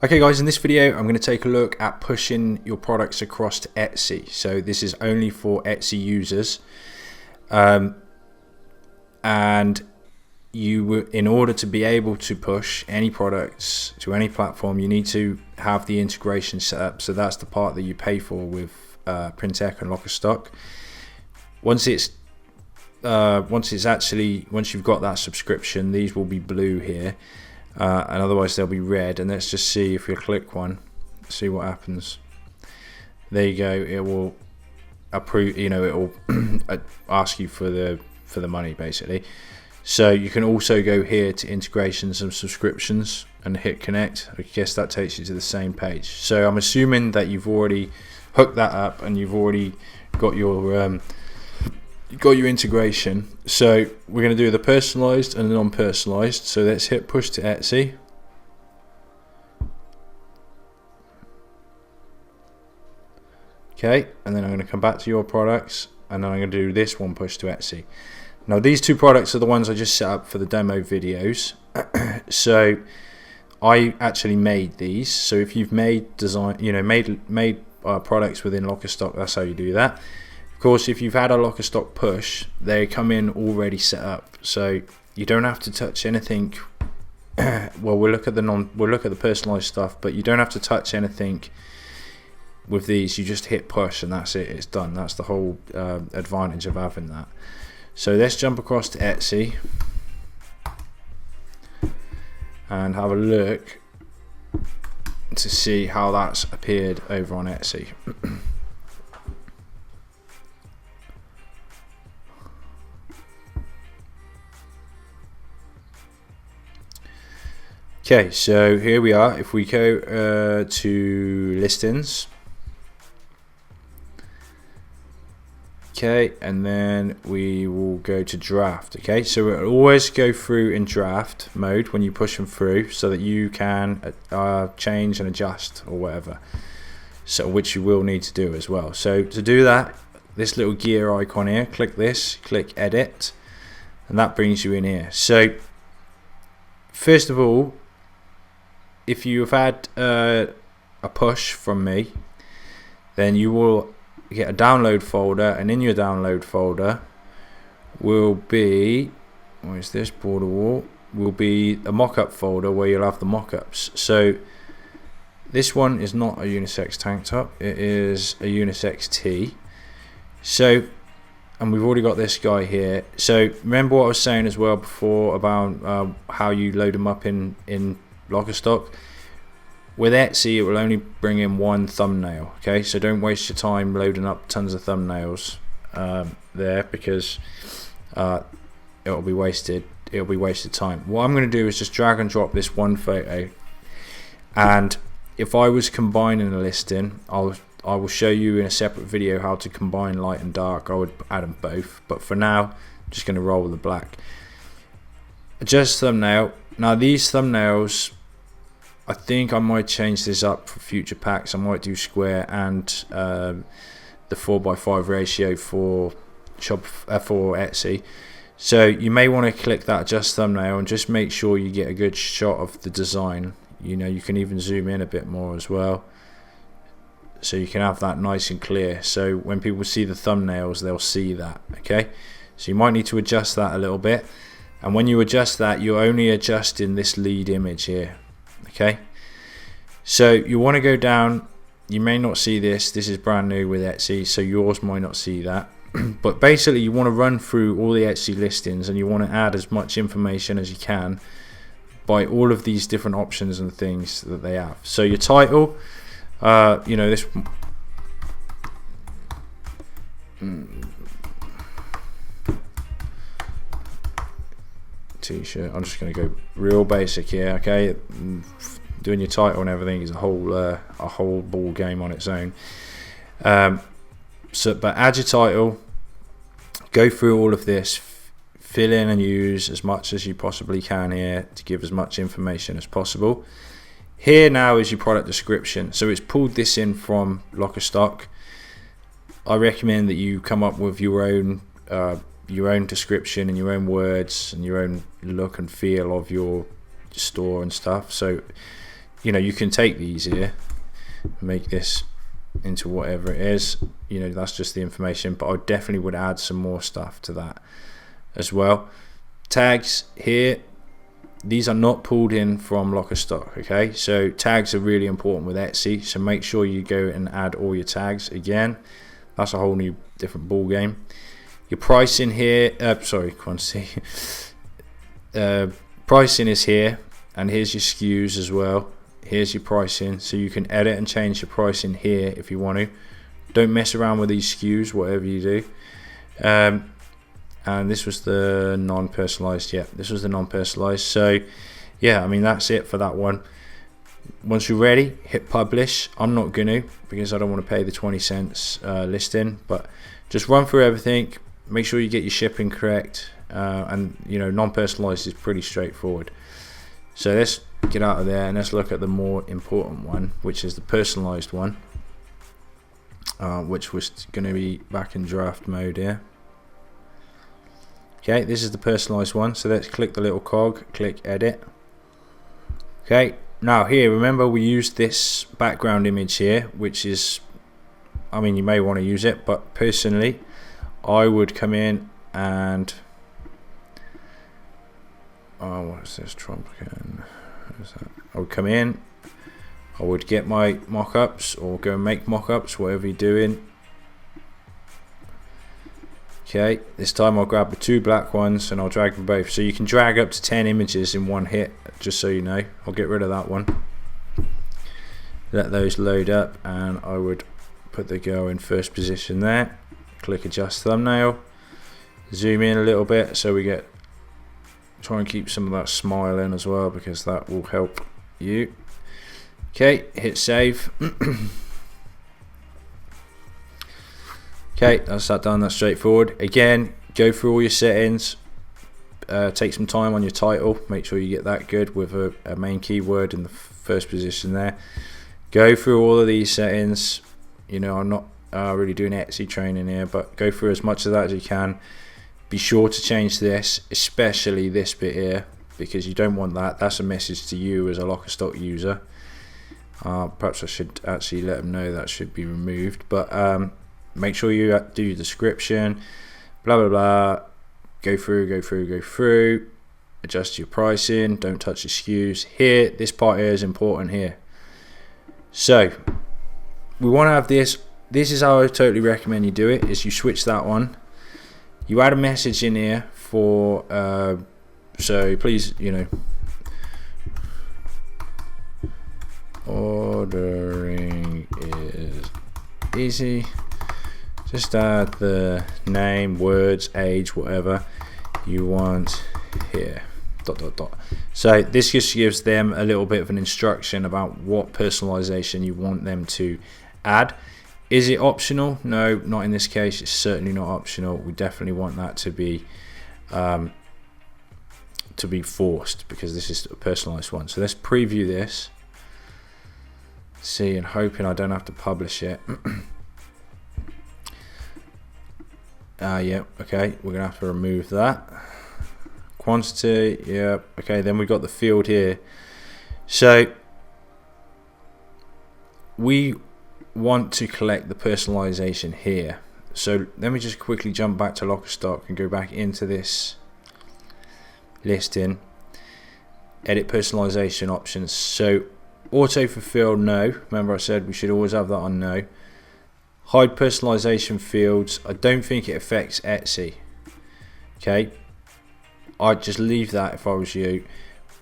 Okay guys, in this video I'm going to take a look at pushing your products across to Etsy. So this is only for Etsy users, and in order to be able to push any products to any platform, you need to have the integration set up. So that's the part that you pay for with Printech and Lockerstock. Once you've got that subscription, these will be blue here. And otherwise they'll be red, and let's just see if you click one, see what happens. There you go. It will approve, it will ask you for the money basically. So you can also go here to integrations and subscriptions and hit connect. I guess that takes you to the same page. So I'm assuming that you've already hooked that up and you've already got your integration. So we're going to do the personalized and the non-personalized. So let's hit push to Etsy. Okay, and then I'm going to come back to your products, and then I'm going to do this one, push to Etsy. Now these two products are the ones I just set up for the demo videos. So I actually made these. So if you've made products within Lockerstock, that's how you do that. Of course, if you've had a Lockerstock push, they come in already set up, so you don't have to touch anything. Well, we'll look at the personalized stuff, but you don't have to touch anything with these. You just hit push and that's it. It's done. That's the whole advantage of having that. So let's jump across to Etsy and have a look to see how that's appeared over on Etsy. Okay, so here we are. If we go to listings, okay, and then we will go to draft. Okay, so we'll always go through in draft mode when you push them through, so that you can change and adjust or whatever, so which you will need to do as well. So to do that, this little gear icon here, click this, click edit, and that brings you in here. So first of all, if you have had a push from me, then you will get a download folder, and in your download folder will be, where's this border wall, will be a mock-up folder where you'll have the mock-ups. So this one is not a unisex tank top, it is a unisex tee. So, and we've already got this guy here. So remember what I was saying as well before about how you load them up in Lockerstock. With Etsy, it will only bring in one thumbnail. Okay, so don't waste your time loading up tons of thumbnails there, because it'll be wasted time. What I'm going to do is just drag and drop this one photo, and if I was combining a listing, I will show you in a separate video how to combine light and dark. I would add them both, but for now I'm just going to roll with the black. Adjust thumbnail. Now these thumbnails, I think I might change this up for future packs. I might do square and the 4:5 ratio for Etsy. So you may want to click that adjust thumbnail and just make sure you get a good shot of the design. You can even zoom in a bit more as well, so you can have that nice and clear. So when people see the thumbnails, they'll see that. Okay, so you might need to adjust that a little bit, and when you adjust that, you're only adjusting this lead image here. Okay, so you want to go down. You may not see this is brand new with Etsy, so yours might not see that. But basically you want to run through all the Etsy listings, and you want to add as much information as you can by all of these different options and things that they have. So your title, this t-shirt, I'm just going to go real basic here. Okay, doing your title and everything is a whole ball game on its own. But add your title, go through all of this, fill in and use as much as you possibly can here to give as much information as possible. Here now is your product description. So it's pulled this in from Lockerstock. I recommend that you come up with your own description and your own words and your own look and feel of your store and stuff. So you know, you can take these here, make this into whatever it is, you know, that's just the information, but I definitely would add some more stuff to that as well. Tags here, these are not pulled in from Lockerstock, okay? So tags are really important with Etsy, so make sure you go and add all your tags again. That's a whole new different ball game. Your pricing here, quantity. Pricing is here, and here's your SKUs as well. Here's your pricing, so you can edit and change your pricing here if you want to. Don't mess around with these SKUs, whatever you do. And this was the non-personalized. Yeah, this was the non-personalized. So yeah, I mean, that's it for that one. Once you're ready, hit publish. I'm not gonna, because I don't want to pay the 20 cents listing, but just run through everything, make sure you get your shipping correct, and you know, non-personalized is pretty straightforward. So let's get out of there and let's look at the more important one, which is the personalized one, which was going to be back in draft mode here. Okay, this is the personalized one, so let's click the little cog, click edit. Okay, now here, remember we used this background image here, which is, I mean, you may want to use it, but personally I would come in and what is this, Trump again? I would come in, I would get my mock-ups, or go and make mock-ups, whatever you're doing. Okay, this time I'll grab the 2 black ones and I'll drag them both. So you can drag up to 10 images in one hit, just so you know. I'll get rid of that one. Let those load up, and I would put the girl in first position there. Click adjust thumbnail. Zoom in a little bit so we get, try and keep some of that smile in as well, because that will help you. Okay, hit save. Okay, that's that done. That's straightforward. Again, go through all your settings, take some time on your title, make sure you get that good with a main keyword in the first position there. Go through all of these settings. You know, I'm not really doing Etsy training here, but go through as much of that as you can. Be sure to change this, especially this bit here, because you don't want that. That's a message to you as a Lockerstock user. Perhaps I should actually let them know that should be removed, but make sure you do your description, blah blah blah, go through, adjust your pricing, don't touch your SKUs. Here, this part here is important here. So we want to have this is how I totally recommend you do it, is you switch that one, you add a message in here for so please, you know, ordering is easy. Just add the name, words, age, whatever you want here. ... So this just gives them a little bit of an instruction about what personalization you want them to add. Is it optional? No, not in this case. It's certainly not optional. We definitely want that to be forced, because this is a personalized one. So let's preview this. See, and hoping I don't have to publish it. Yeah, okay, we're gonna have to remove that. Quantity, yeah, okay, then we've got the field here. So we want to collect the personalization here. So let me just quickly jump back to Lockerstock and go back into this listing, edit personalization options. So auto fulfill, no. Remember I said we should always have that on no. Hide personalization fields, I don't think it affects Etsy. Okay, I'd just leave that if I was you.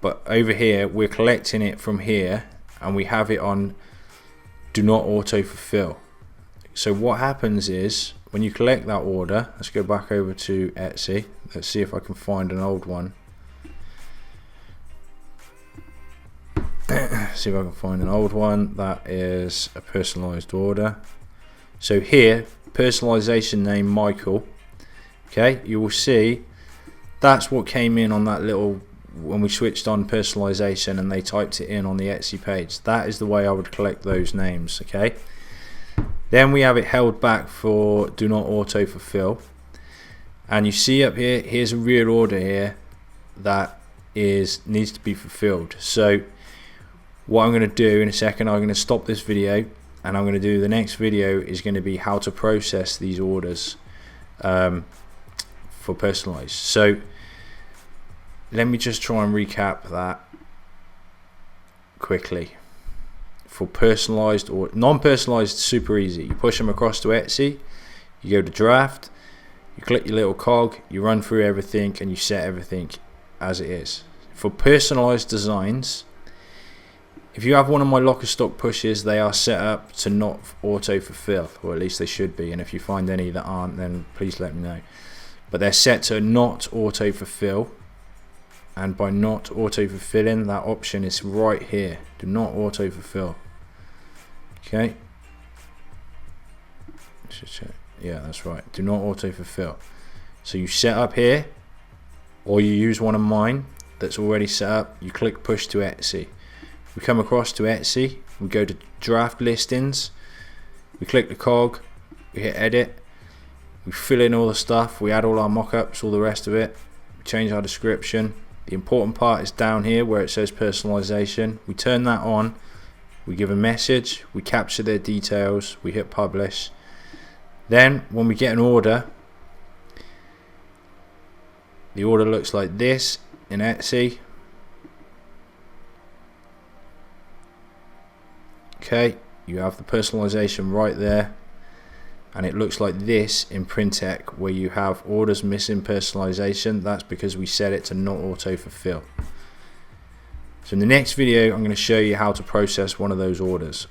But over here, we're collecting it from here, and we have it on do not auto fulfill. So what happens is, when you collect that order, let's go back over to Etsy. Let's see if I can find an old one. See if I can find an old one that is a personalized order. So here, personalization name Michael. Okay, you will see that's what came in on that little, when we switched on personalization and they typed it in on the Etsy page. That is the way I would collect those names. Okay, then we have it held back for do not auto fulfill, and you see up here, here's a real order here that needs to be fulfilled. So what I'm going to do in a second, I'm going to stop this video, and I'm going to do the next video is going to be how to process these orders for personalized. So let me just try and recap that quickly. For personalized or non-personalized, super easy. You push them across to Etsy, you go to draft, you click your little cog, you run through everything, and you set everything as it is. For personalized designs, if you have one of my Lockerstock pushes, they are set up to not auto fulfill, or at least they should be, and if you find any that aren't, then please let me know. But they're set to not auto fulfill, and by not auto fulfilling, that option is right here. Do not auto fulfill. Okay, yeah, that's right. Do not auto fulfill. So you set up here, or you use one of mine that's already set up. You click push to Etsy. We come across to Etsy, we go to draft listings, we click the cog, we hit edit, we fill in all the stuff, we add all our mock-ups, all the rest of it, we change our description. The important part is down here where it says personalization. We turn that on, we give a message, we capture their details, we hit publish. Then when we get an order, the order looks like this in Etsy. Okay, you have the personalization right there, and it looks like this in Printec where you have orders missing personalization. That's because we set it to not auto fulfill. So in the next video I'm going to show you how to process one of those orders.